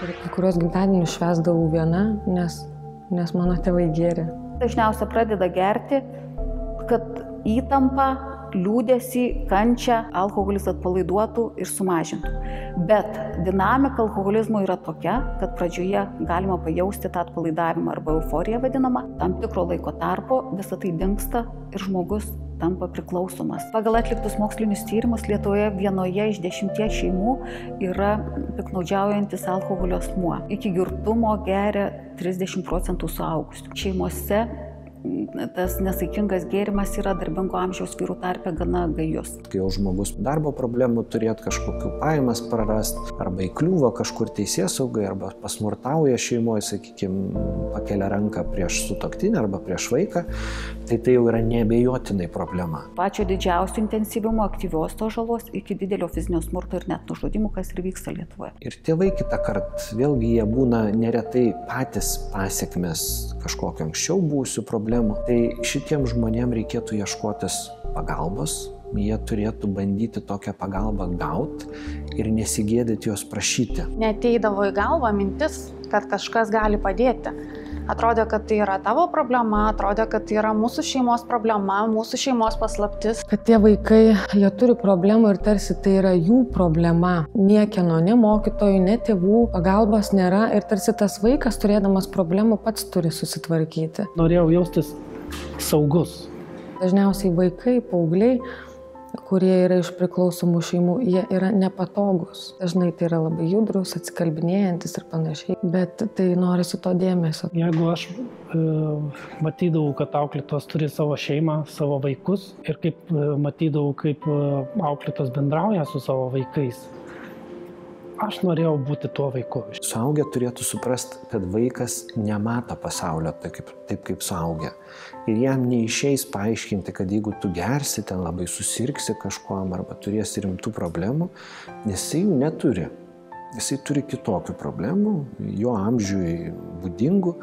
Ir kai kurios gimtadienius švęsdavau viena, nes mano tėvai gėrė. Dažniausiai pradeda gerti, kad įtampa, liūdesį, kančią alkoholis atpalaiduotų ir sumažintų. Bet dinamika alkoholizmo yra tokia, kad pradžioje galima pajausti tą atpalaidavimą arba euforiją vadinamą, tam tikro laiko tarpo visą tai dingsta ir žmogus tampa priklausomas. Pagal atliktus mokslinius tyrimus Lietuvoje vienoje iš 10 šeimų yra piktnaudžiaujantis alkoholio asmuo. Iki girtumo geria 30% suaugusių. Šeimose tas nesaikingas gėrimas yra darbingo amžiaus vyrų tarpe gana gajus. Kai jau žmogus darbo problemų turėtų kažkokių pajamas prarast, arba įkliūva kažkur teisėsaugai, arba pasmurtauja šeimoje, sakykime, pakelia ranką prieš sutuoktinį arba prieš vaiką, tai jau yra neabejotinai problema. Pačio didžiausio intensyvumo aktyvios to žalos iki didelio fizinio smurto ir net nužudimų, kas ir vyksta Lietuvoje. Ir tėvai kitą kartą, vėlgi jie būna neretai patys pasiekmes kažkokio anksčiau buvusių problemų. Tai šitiem žmonėm reikėtų ieškotis pagalbos, jie turėtų bandyti tokią pagalbą gauti ir nesigėdyti jos prašyti. Neateidavo į galvą mintis, kad kažkas gali padėti. Atrodė, kad tai yra tavo problema, atrodė, kad tai yra mūsų šeimos problema, mūsų šeimos paslaptis. Kad tie vaikai, jie turi problemų ir tarsi tai yra jų problema. Niekieno, ne mokytojų, ne tėvų, pagalbos nėra ir tarsi tas vaikas, turėdamas problemų, pats turi susitvarkyti. Norėjau jaustis saugus. Dažniausiai vaikai, paaugliai, kurie yra iš priklausomų šeimų, jie yra nepatogus. Dažnai tai yra labai judrus, atsikalbinėjantis ir panašiai, bet tai norisi to dėmesio. Jeigu aš matydavau, kad auklėtos turi savo šeimą, savo vaikus ir kaip matydavau, kaip auklėtos bendrauja su savo vaikais, aš norėjau būti tuo vaiku. Suaugę turėtų suprasti, kad vaikas nemato pasaulio taip kaip suaugę. Ir jam neišeis paaiškinti, kad jeigu tu gersi, ten labai susirgsi kažkuom arba turėsi rimtų problemų, nes jisai jų neturi. Jisai turi kitokių problemų, jo amžiui būdingų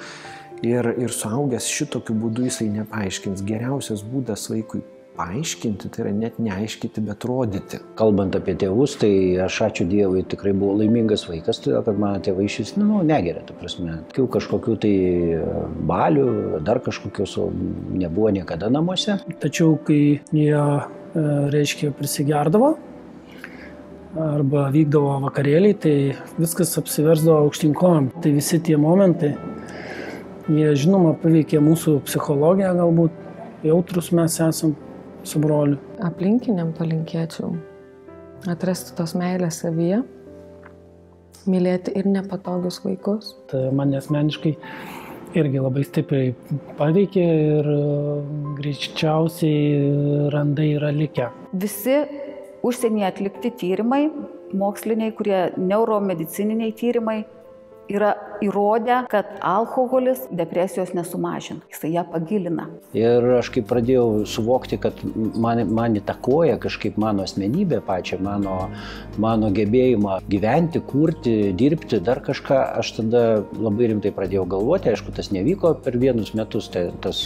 ir suaugęs šitokiu būdu jisai nepaaiškins. Geriausias būdas vaikui paaiškinti, tai yra net neaiškinti, bet rodyti. Kalbant apie tėvus, tai aš ačiū Dievui tikrai buvau laimingas vaikas, todėl kad mano tėvai šis negeria, ta prasme. Kažkokių tai balių, dar kažkokios nebuvo niekada namuose. Tačiau, kai jie, reiškia, prisigerdavo arba vykdavo vakarėliai, tai viskas apsiversdavo aukštyn kojom. Tai visi tie momentai, jie žinoma paveikė mūsų psichologiją galbūt, jautrus mes esam su broliu. Aplinkiniam palinkėčiau atrasti tos meilės savyje, mylėti ir nepatogius vaikus. Tai mane asmeniškai irgi labai stipriai paveikė ir greičiausiai randai yra likę. Visi užsienyje atlikti tyrimai, moksliniai, kurie neuromedicininiai tyrimai, yra įrodę, kad alkoholis depresijos nesumažina, jisai ją pagilina. Ir aš kai pradėjau suvokti, kad man įtakoja kažkaip mano asmenybė pačią, mano gebėjimą gyventi, kurti, dirbti, dar kažką, aš tada labai rimtai pradėjau galvoti. Aišku, tas nevyko per vienus metus, tai tas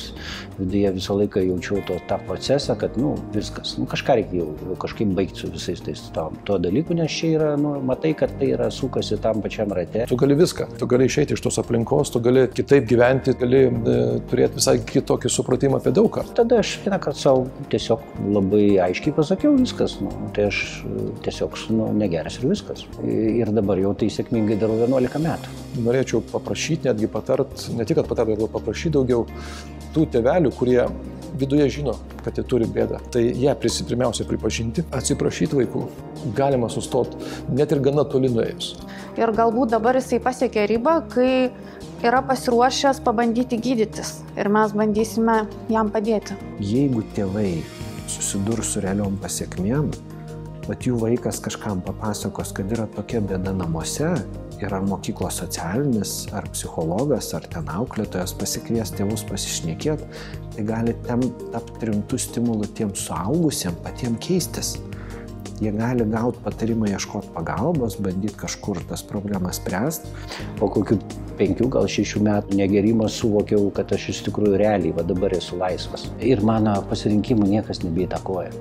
viduje visą laiką jaučiau tą procesą, kad viskas, kažką reikia jau kažkaip baigti su visais tais tuo dalyku, nes čia yra, matai, kad tai yra sukasi tam pačiam rate. Tu gali viską. Tu gali išeiti iš tos aplinkos, tu gali kitaip gyventi, gali turėti visai kitokį supratimą apie daug ką. Tada aš vieną kartą savo tiesiog labai aiškiai pasakiau viskas. Tai aš tiesiog negersiu ir viskas. Ir dabar jau tai sėkmingai darau 11 metų. Norėčiau paprašyti, netgi patart, ne tik patart, bet paprašyti daugiau tų tėvelių, kurie viduje žino, kad jie turi bėdą. Tai ją pirmiausia pripažinti, atsiprašyti vaikų. Galima sustoti net ir gana toli nuėjus. Ir galbūt dabar jisai pasiekė ribą, kai yra pasiruošęs pabandyti gydytis. Ir mes bandysime jam padėti. Jeigu tėvai susidurs su realiom pasiekmėm, bet jų vaikas kažkam papasakos, kad yra tokia bėda namuose, ir ar mokyklos socialinis, ar psichologas, ar ten auklėtojas pasikvies tėvus pasišnekėti, tai gali tapti rimtų stimulų tiems suaugusiems patiems keistis. Jie gali gauti patarimą ieškoti pagalbos, bandyti kažkur tas problemas spręsti. Po kokių 5, gal 6 metų negerimo suvokiau, kad aš iš tikrųjų realiai dabar esu laisvas. Ir mano pasirinkimų niekas nebeįtakoja.